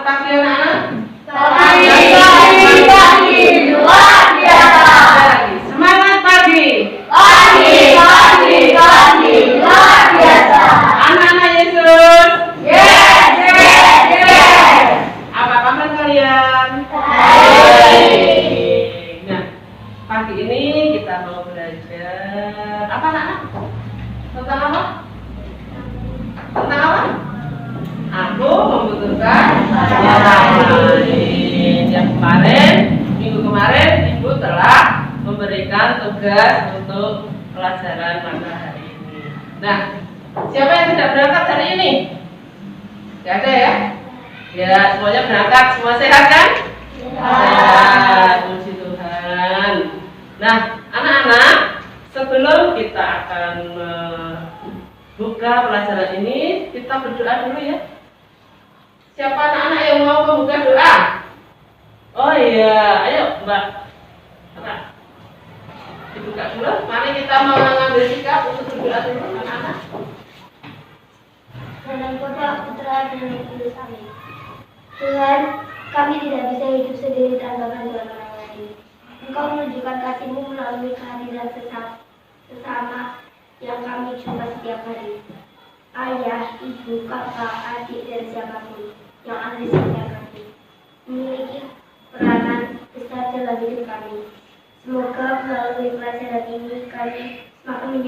Selamat pagi anak-anak. Pagi luar biasa. Semangat pagi. Pagi luar biasa. Anak-anak Yesus. Yes. Apa kabar kalian? Baik. Nah, pagi ini kita mau belajar apa anak-anak? Tentang apa? Tentang apa? Aku membutuhkan orang lain. Yang minggu kemarin Ibu telah memberikan tugas untuk pelajaran mata hari ini. Nah, siapa yang tidak berangkat hari ini? Tidak ada ya? Ya, semuanya berangkat, semua sehat kan? Sehat, puji Tuhan. Nah, anak-anak, sebelum kita akan buka pelajaran ini, kita berdoa dulu ya. Siapa anak-anak yang mau membuka doa? Oh iya, ayo Mbak. Dibuka dulu. Mari kita mau mengambil sikap untuk berdoa dulu anak-anak. Dalam kota putra dan Roh Kudus, amin. Tuhan, kami tidak bisa hidup sendiri tanpa bantuan orang lain. Engkau menunjukkan kasih-Mu melalui kehadiran sesama yang kami jumpa setiap hari. Ayah, ibu, kakak, adik, dan siapapun yang ada di sekitar kami memiliki peranan besar dalam hidup kami. Semoga melalui pelajaran ini kami semakin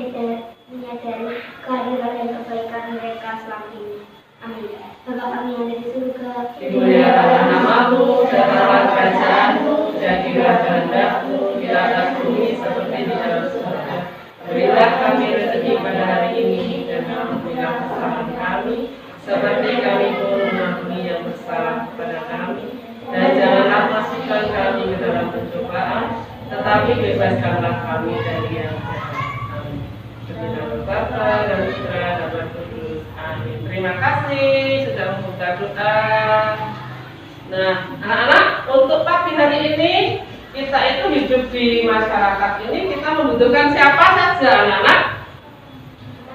menyadari kehadiran dan kebaikan mereka selama ini. Amin. Bapa kami yang ada di surga, Dimuliakanlah nama-Mu, datanglah kerajaan-Mu, jadilah kehendak-Mu di atas bumi seperti di dalam surga. Berilah kami rezeki pada hari ini dan ampunilah kesalahan kami, seperti kami pun mengampuni yang bersalah kepada kami. Dan janganlah masukkan kami ke dalam pencobaan, tetapi bebaskanlah kami dari yang jahat. Amin. Demi nama Bapa dan Putra dan Roh Kudus. Amin. Terima kasih sudah membuka doa. Nah, anak-anak, untuk pagi hari ini kita itu hidup di masyarakat ini, kita membutuhkan siapa saja anak-anak?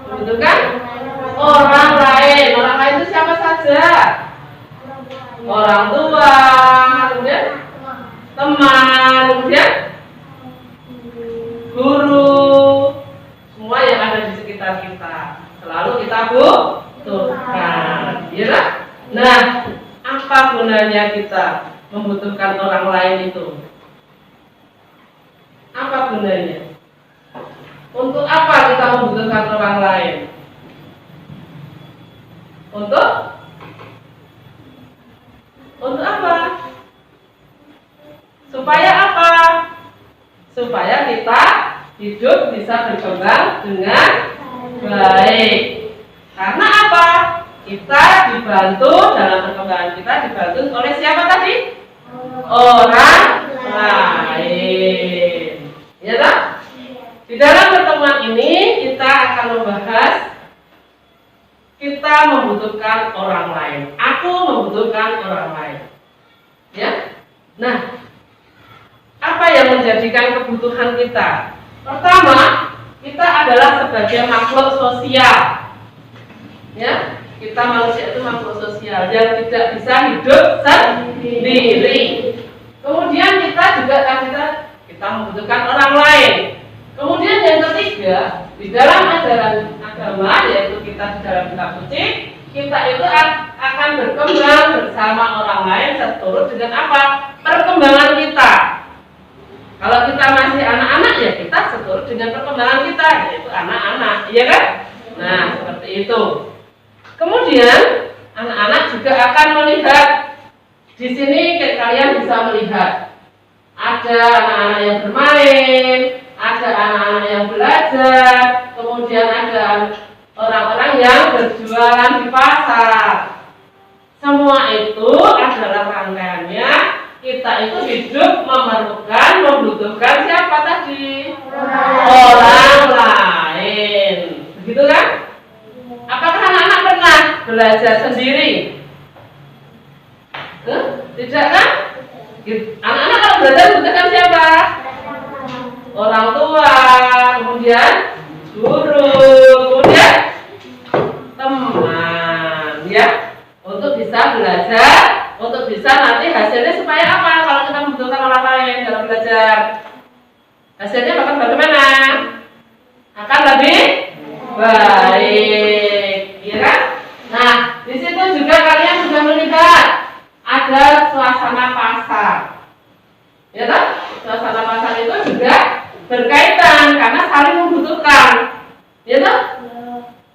Membutuhkan orang lain. Orang lain itu siapa saja? Orang tua, kemudian teman, kemudian guru, semua yang ada di sekitar kita. Selalu kita butuhkan, ya. Nah, apa gunanya kita membutuhkan orang lain itu? Apa gunanya? Untuk apa kita membutuhkan orang lain? Untuk apa? Supaya apa? Supaya kita hidup bisa berkembang dengan baik. Karena apa? Kita dibantu dalam perkembangan kita dibantu oleh siapa tadi? Orang lain. Ya tak? Di dalam pertemuan ini kita akan membahas kita membutuhkan orang lain. Aku membutuhkan orang lain. Ya. Nah, apa yang menjadikan kebutuhan kita? Pertama, kita adalah sebagai makhluk sosial. Ya, kita manusia itu makhluk sosial yang tidak bisa hidup sendiri. Kemudian kita juga kita membutuhkan orang lain. Kemudian yang ketiga, di dalam ajaran agama, yaitu kita di dalam kitab suci, kita itu akan berkembang bersama orang lain seturut dengan apa? Perkembangan kita. Kalau kita masih anak-anak, ya kita seturut dengan perkembangan kita, yaitu anak-anak, iya kan? Nah, seperti itu. Kemudian anak-anak juga akan melihat. Di sini kalian bisa melihat ada anak-anak yang bermain, ada anak-anak yang belajar, kemudian ada orang-orang yang berjualan di pasar. Semua itu adalah rangkaiannya kita itu hidup membutuhkan siapa tadi? Orang lain. Begitu kan? Apakah anak-anak pernah belajar sendiri? Tidak kan? Anak-anak kalau belajar membutuhkan siapa? Orang tua, kemudian guru, kemudian teman, ya, untuk bisa belajar, untuk bisa nanti hasilnya supaya apa kalau kita membutuhkan orang lain dalam belajar. Hasilnya akan bagaimana? Akan lebih baik, ya kan? Nah, di situ juga kalian sudah melihat ada suasana pasar, ya kan? Suasana pasar itu juga berkaitan karena saling membutuhkan, ya kan?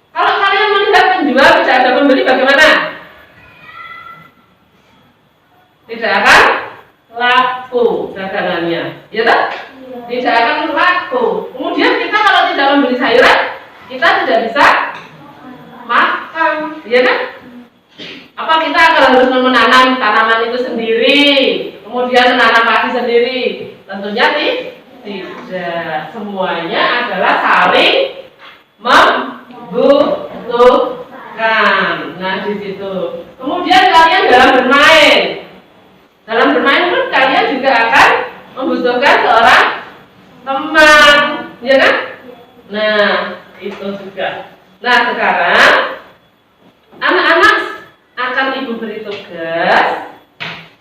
Kalau kalian melihat penjual tidak ada pembeli, bagaimana? Tidak akan laku dagangannya, ya kan? Tidak akan laku. Kemudian kita kalau tidak membeli sayuran, kita tidak bisa makan, ya kan? Apa kita akan harus menanam tanaman itu sendiri, kemudian menanam padi sendiri? Tentunya tidak. Semuanya adalah saling membutuhkan. Nah, di situ. Kemudian kalian dalam bermain pun kalian juga akan membutuhkan seorang teman, ya kan? Nah, itu juga. Nah, sekarang anak-anak akan ibu beri tugas.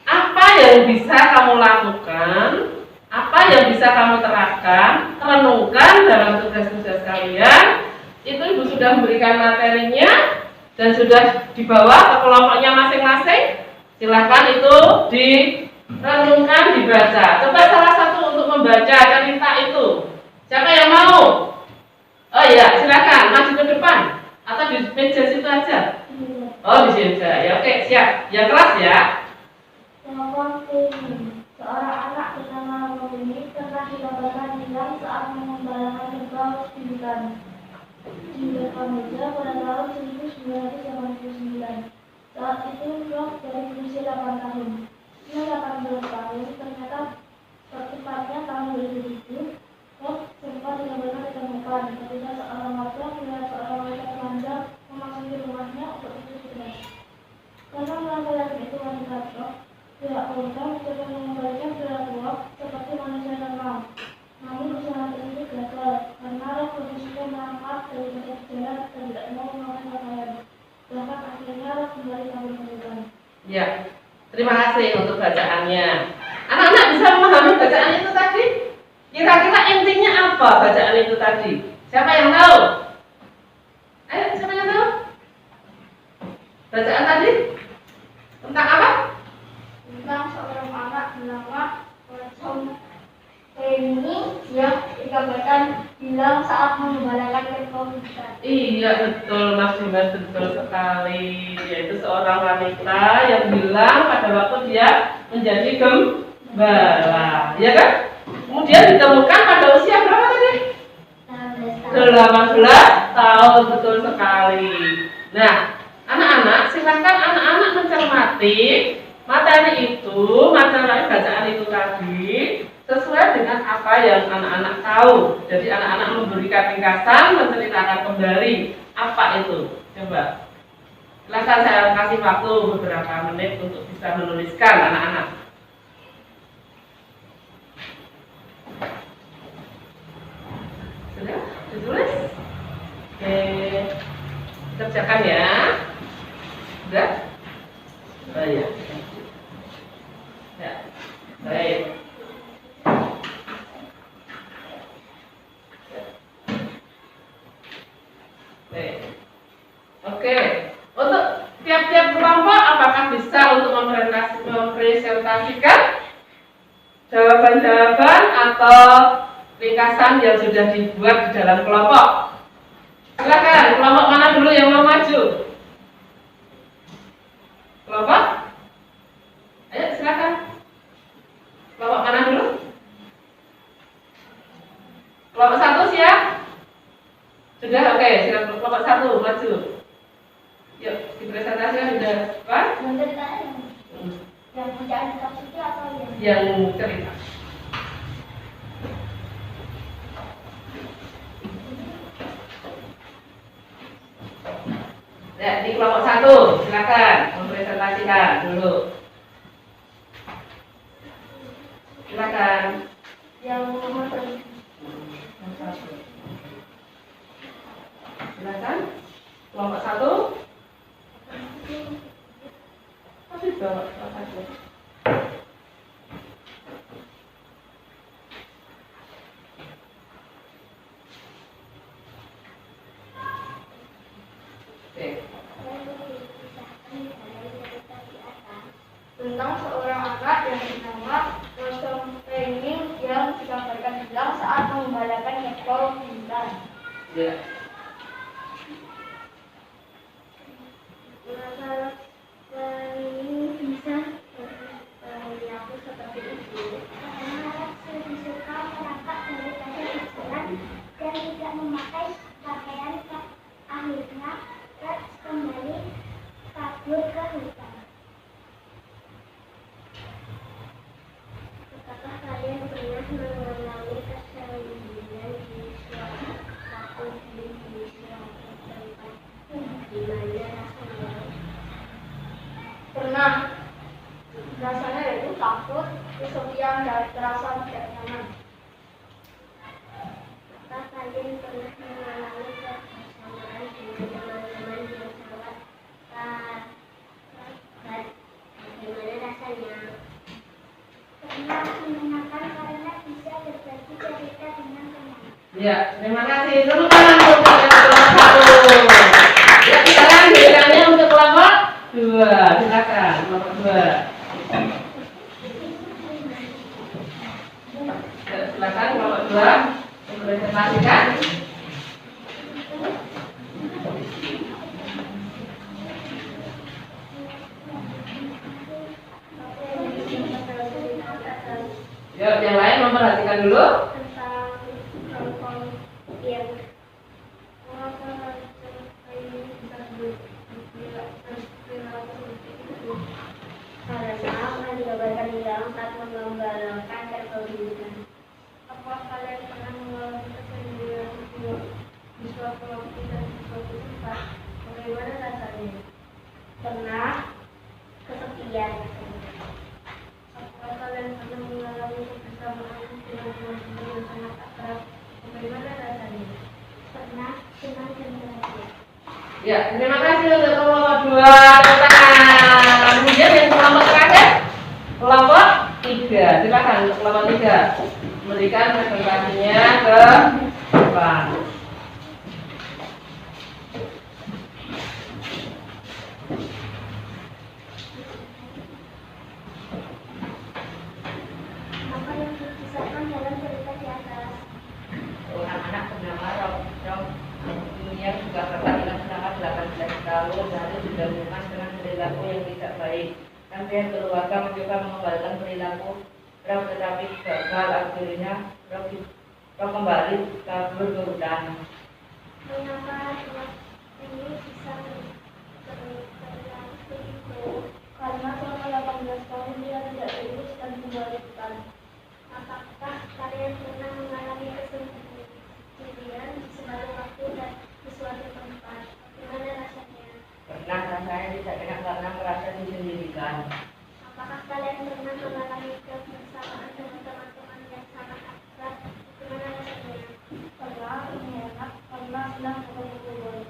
Apa yang bisa kamu lakukan? Apa yang bisa kamu terapkan? Renungkan dalam tugas-tugas kalian. Itu ibu sudah memberikan materinya dan sudah dibawa ke kelompoknya masing-masing. Silahkan itu direnungkan, dibaca. Coba salah satu untuk membaca cerita itu. Siapa yang mau? Oh iya, silakan maju ke depan atau di meja situ aja. Oh, di sini aja. Ya, oke, siap. Yang keras ya. Seorang anak bernama Robini pernah dikabarkan hilang saat mengembalakan kerbau di hutan. Di Kamboja pada tahun 1989. Saat itu Rob baru berusia 8 tahun. Setelah 18 tahun, ternyata tepatnya tahun 2007, Rob sempat benar-benar ditemukan ketika seorang warga melihat seorang wanita telanjang memasuki rumahnya untuk mencuci beras. Karena laki-laki itu wanita Rob, pihak keluarga mencoba mengembalikan perilaku Rob seperti manusia normal. Namun usaha tersebut gagal karena Rob kondisinya mangap daripada berjalan dan tidak mau memakai pakaian. Bahkan akhirnya Rob kembali kabur ke hutan. Ya, terima kasih untuk bacaannya. Anak-anak bisa memahami bacaan itu tadi? Kira-kira intinya apa bacaan itu tadi? Siapa yang tahu? Ayo, siapa yang tahu? Bacaan tadi tentang apa? Tentang seorang anak bernama Tom Penny yang dikabarkan hilang saat mengembalakan kerbau di hutan. Iya, betul Mas Dimas, betul sekali. Yaitu seorang wanita yang hilang pada waktu dia menjadi gembala, ya kan? Kemudian ditemukan pada usia berapa tadi? 18 tahun, betul sekali. Nah, anak-anak, silakan anak-anak mencermati materi itu, materi bacaan itu tadi sesuai dengan apa yang anak-anak tahu. Jadi anak-anak memberikan ringkasan, menceritakan kembali apa itu. Coba, silakan saya kasih waktu beberapa menit untuk bisa menuliskan anak-anak. Sudah? Ditulis? Oke, kerjakan ya. Sudah? Oh ya. Ya, baik. Baik. Oke. Untuk tiap-tiap kelompok apakah bisa untuk mempresentasikan jawaban-jawaban atau ringkasan yang sudah dibuat di dalam kelompok? Silakan, kelompok mana dulu yang mau maju? Kelompok? Ayo silakan. Kelompok mana dulu? Kelompok 1 siap? Sudah, oke, silakan kelompok 1 maju. Yuk, dipresentasikan sudah. Apa? Yang ceritanya yang bacaan kitab suci atau Yang cerita. Ya, di kelompok 1 silakan mempresentasikan dulu. Silakan. yang nomor 1. Silakan. Kelompok 1. Bawa aja. Tentang seorang anak yang bernama Rosong Penning yang dikabarkan hilang saat mengembalakan ekor hutan. Ya. Masalah ini bisa berlaku seperti itu. Anak lebih suka merangkak daripada berjalan dan tidak memakai pakaian. Akhirnya Rex kembali kabur ke hutan. Apakah kalian pernah mengalami kesendirian di suatu di suatu tempat di mana rasanya? Pernah. Rasanya itu takut, kesepian, dan terasa tidak nyaman. Apakah kalian pernah mengalami kebersamaan dengan teman-teman di pesawat? Bagaimana rasanya? Pernah menyenangkan karena bisa berbagi cerita dengan teman. Ya, terima kasih. Tepuk tangan untuk kelompok 1. Ya, sekarang gilirannya untuk kelompok 2. Silakan, kelompok 2. Ya, silakan kelompok 2. Presentasikan. Yuk, yang lain memperhatikan dulu. Tentang kelompok yang karena akan digambarkan di dalam saat mengembalakan kehidupan. Apakah kalian pernah mengalami kesendirian di suatu waktu dan di suatu tempat? Bagaimana rasanya? Pernah kesepian. Apakah kalian pernah mengalami kebersamaan dengan teman-teman yang sangat akrab? Bagaimana rasanya? Pernah senang dan bahagia. Ya, terima kasih untuk kelompok 2. Tepuk tangan. Kemudian yang kelompok terakhir, kelompok 3. Silakan untuk kelompok 3 memberikan presentasinya ke depan. Apa yang dikisahkan dalam cerita di atas? Anak-anak bernama Rob yang juga bertandingan selama 18 tahun lalu didahulukan dengan perilaku yang tidak baik. Sampai keluarga mencoba mengembalikan perilaku Rob, tetapi gagal. Akhirnya Rob kembali kabur ke hutan. Mengapa anak ini bisa berlaku itu? Karena selama 18 tahun dia tidak lulus dan kembali hutan. Apakah kalian pernah mengalami kesendirian di suatu waktu dan di suatu tempat? Bagaimana rasanya? Pernah, rasanya tidak enak karena merasa disendirikan. Apakah kalian pernah mengalami kebersamaan dengan teman-teman yang sangat akrab? Bagaimana rasanya? Pernah, ini enak, pernah senang berkumpul.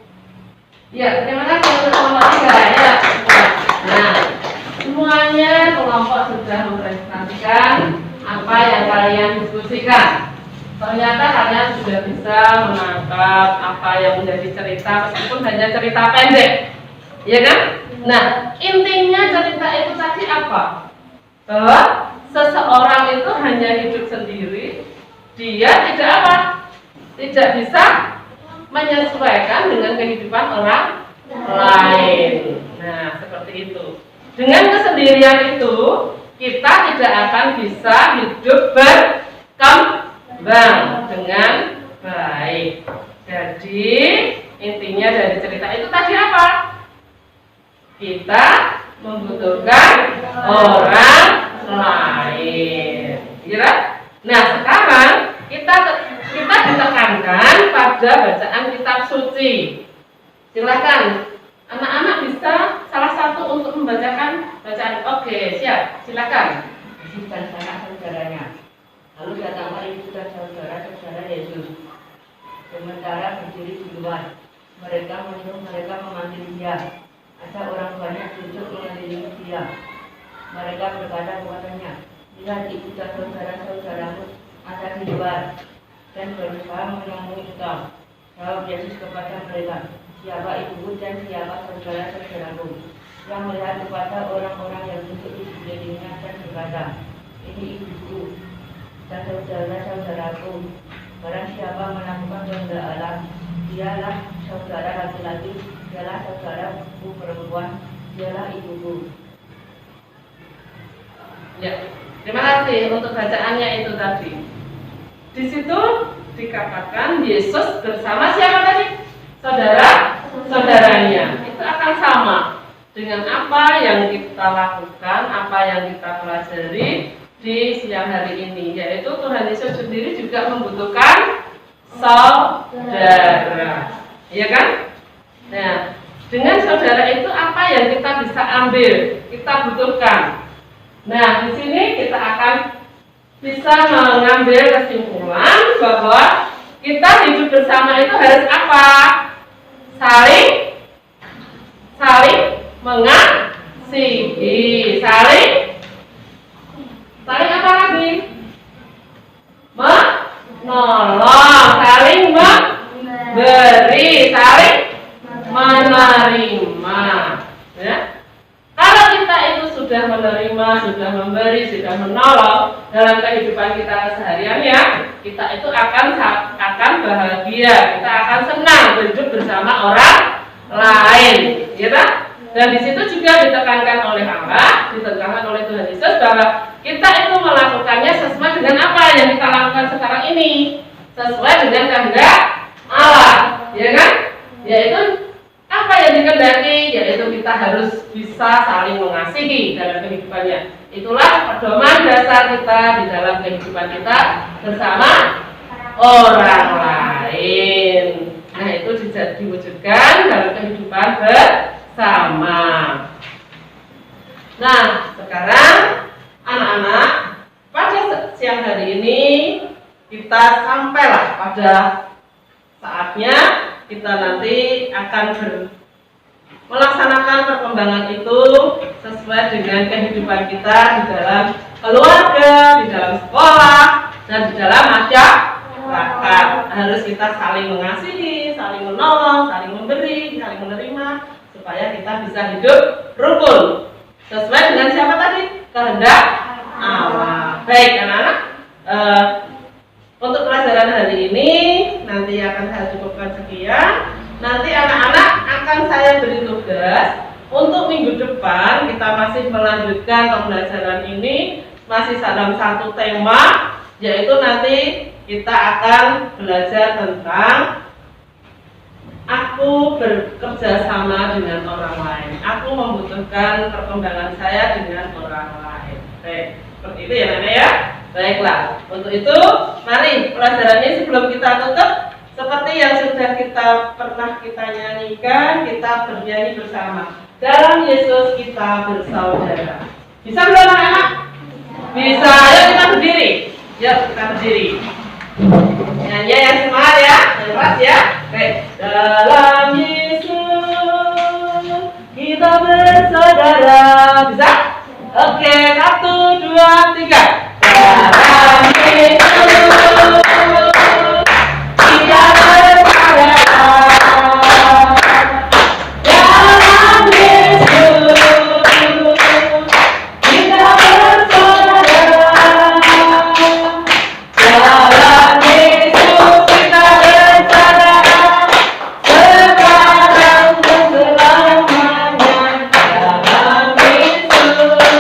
Ya, terima kasih untuk kelompok 3 ya. Nah, semuanya kelompok sudah mempresentasikan apa yang kalian diskusikan. Ternyata kalian sudah bisa menangkap apa yang menjadi cerita meskipun hanya cerita pendek. Ya kan? Nah, intinya cerita itu tadi apa? Bahwa seseorang itu hanya hidup sendiri, dia tidak apa? Tidak bisa menyesuaikan dengan kehidupan orang lain. Nah, seperti itu. Dengan kesendirian itu, kita tidak akan bisa hidup berkembang dengan baik. Jadi, intinya dari cerita itu tadi apa? Kita membutuhkan orang lain. Ya? Nah, sekarang kita ditekankan pada bacaan kitab suci. Silakan, anak-anak bisa salah satu untuk membacakan bacaan. Oke, siap. Silakan. Yesus dan sanak saudaranya. Lalu datanglah ibu dan saudara-saudara Yesus. Sementara berdiri di luar, mereka menyuruh mereka memanggil dia. Ada orang banyak duduk mengelilingi dia. Mereka berkata kepadanya, lihat ibu dan saudara-saudaramu ada di luar dan berusaha menemui engkau. Jawab Yesus kepada mereka, siapa ibuku dan siapa saudara-saudaraku? Yang melihat kepada orang-orang yang duduk di sekelilingnya dan berkata, ini ibuku dan saudara-saudaraku. Barang siapa melakukan kehendak Allah, dialah saudara laki-laki, dialah saudaraku perempuan, dialah ibuku. Ya, terima kasih untuk bacaannya itu tadi. Di situ dikatakan Yesus bersama siapa tadi? Saudaranya. Itu akan sama dengan apa yang kita lakukan, apa yang kita pelajari di siang hari ini, yaitu Tuhan Yesus sendiri juga membutuhkan saudara, iya kan? Nah, dengan saudara itu apa yang kita bisa ambil, kita butuhkan. Nah, di sini kita akan bisa mengambil kesimpulan bahwa kita hidup bersama itu harus apa? Saling mengasihi, saling apa lagi? Menolong, saling memberi, saling menerima. Ya. Kalau kita itu sudah menerima, sudah memberi, sudah menolong dalam kehidupan kita kesehariannya, kita itu akan bahagia, kita akan senang hidup bersama orang lain, gitu. Dan di situ juga ditekankan oleh Allah, ditekankan oleh Tuhan Yesus bahwa kita itu melakukannya sesuai dengan apa yang kita lakukan sekarang ini, sesuai dengan kehendak Allah, ya kan? Yaitu apa yang dikehendaki, yaitu kita harus bisa saling mengasihi dalam kehidupannya. Itulah pedoman dasar kita di dalam kehidupan kita bersama orang lain. Nah, itu diwujudkan dalam kehidupan bersama. Nah, sekarang anak-anak, pada siang hari ini kita sampailah pada saatnya kita nanti akan melaksanakan perkembangan itu sesuai dengan kehidupan kita di dalam keluarga, di dalam sekolah, dan di dalam masyarakat. Harus kita saling mengasihi, saling menolong, saling memberi, saling menerima, supaya kita bisa hidup rukun sesuai dengan siapa tadi? Kehendak Allah. Baik anak-anak, untuk pelajaran hari ini nanti akan saya cukupkan sekian. Nanti anak-anak akan saya beri tugas untuk minggu depan. Kita masih melanjutkan pembelajaran ini, masih dalam satu tema, yaitu nanti kita akan belajar tentang aku bekerja sama dengan orang lain. Aku membutuhkan perkembangan saya dengan orang lain. Baik, seperti itu ya Nenek ya. Baiklah, untuk itu mari pelajarannya sebelum kita tutup, seperti yang sudah pernah kita nyanyikan, kita bernyanyi bersama. Dalam Yesus kita bersaudara. Bisa belum anak-anak? Bisa, ayo kita berdiri. Yuk kita berdiri. Nyanyi yang semangat ya, yang keras ya. Baik. Dalam Yesus kita bersaudara. Bisa? Oke, 1, 2, 3. Dalam Yesus kita bersaudara. Dalam Yesus kita bersaudara. Dalam Yesus kita bersaudara. Sekarang dan selamanya. Dalam Yesus kita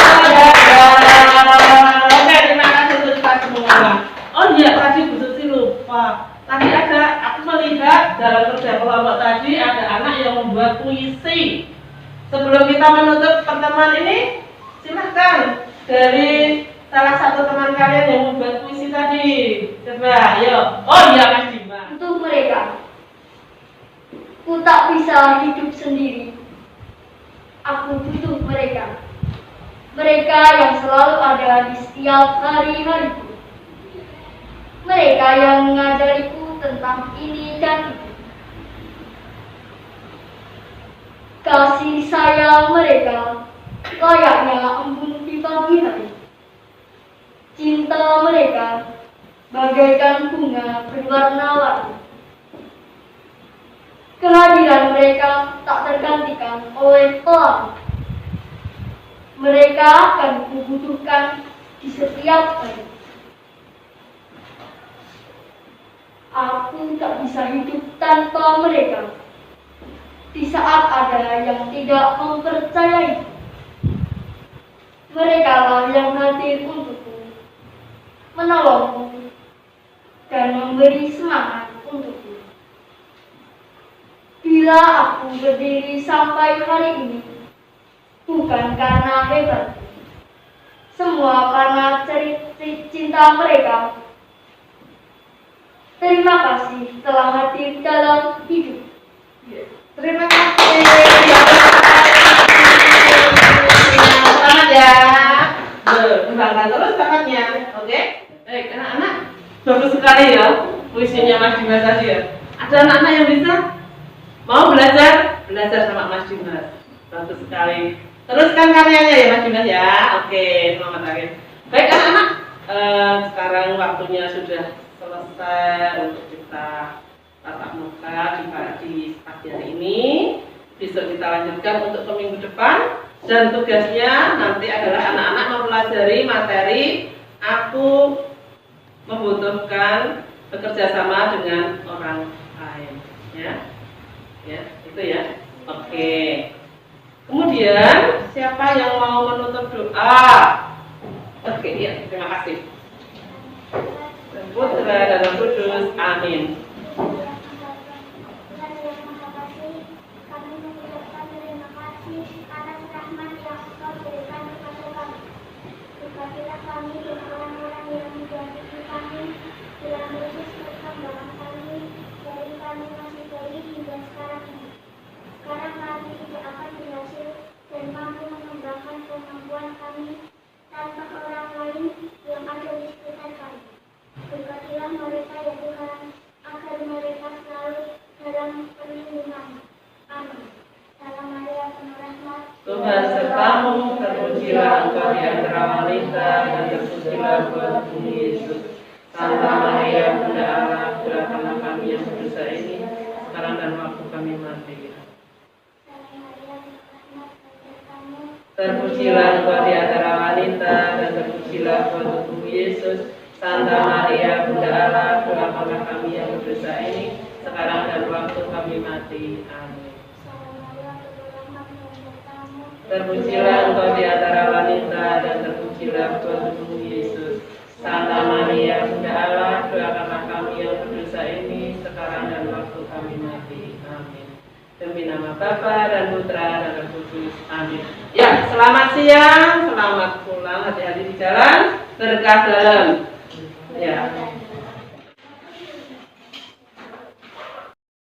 bersaudara. Oke, terima kasih untuk kita semua. Oh iya, tadi Bu Susi lupa. Tadi aku melihat dalam kerja kelompok tadi ada anak yang membuat puisi. Sebelum kita menutup pertemuan ini, silahkan dari salah satu teman kalian yang membuat puisi tadi. Coba, ayo. Oh iya, Mas Dimas. Untuk mereka, ku tak bisa hidup sendiri. Aku butuh mereka. Mereka yang selalu ada di setiap hari-hariku. Mereka yang mengajariku tentang ini dan itu. Kasih sayang mereka layaknya embun di pagi hari. Cinta mereka bagaikan bunga berwarna-warni. Kehadiran mereka tak tergantikan oleh pelangi. Mereka akan kubutuhkan di setiap hari. Aku tak bisa hidup tanpa mereka. Di saat ada yang tidak mempercayai, mereka lah yang hadir untukku, menolongku, dan memberi semangat untukku. Bila aku berdiri sampai hari ini, bukan karena hebatku, semua karena cinta mereka. Terima kasih telah hadir dalam hidup. Terima kasih. Semangat ya. Kembangkan terus tangannya. Oke? Baik, anak-anak. Bagus sekali ya puisinya Mas Dimas tadi ya. Ada anak-anak yang bisa? Mau belajar? Belajar sama Mas Dimas. Bagus sekali. Teruskan karyanya ya Mas Dimas ya. Oke, selamat hari. Baik anak-anak. Sekarang waktunya sudah selesai untuk kita tatap muka di pagi hari ini. Besok kita lanjutkan untuk ke minggu depan. Dan tugasnya nanti adalah anak-anak mempelajari materi aku membutuhkan bekerja sama dengan orang lain. Ya, itu ya. Oke. Kemudian siapa yang mau menutup doa? Oke, ya, terima kasih. Putra dan Roh Kudus, amin. Kami dan orang-orang yang menjadi kami dalam proses perkembangan kami dari kami masih bayi hingga sekarang ini. Sekarang kami tidak akan berhasil dan mampu mengembangkan kemampuan kami tanpa orang lain yang ada di sekitar kami. Berkatilah mereka ya Tuhan, agar mereka selalu dalam perlindungan. Amin. Salam Maria penuh rahmat. Tuhan sertamu, terpujilah engkau di antara wanita dan terpujilah buah tubuh Yesus. Santa Maria Bunda Allah, doakanlah kami yang berdosa ini, sekarang dan waktu kami mati. Salam Maria penuh rahmat, kamu Terpujilah engkau di antara wanita dan terpujilah buah tubuh Yesus. Santa Maria Bunda Allah, doakanlah kami yang berdosa ini, sekarang dan waktu kami mati. Amin. Terpujilah engkau di antara wanita dan terpujilah buah tubuh Yesus. Santa Maria Bunda Allah, doakanlah kami yang berdosa ini, sekarang dan waktu kami mati. Amin. Demi nama Bapa dan Putra dan Roh Kudus. Amin. Ya, selamat siang, selamat pulang, hati-hati di jalan, berkah dalam.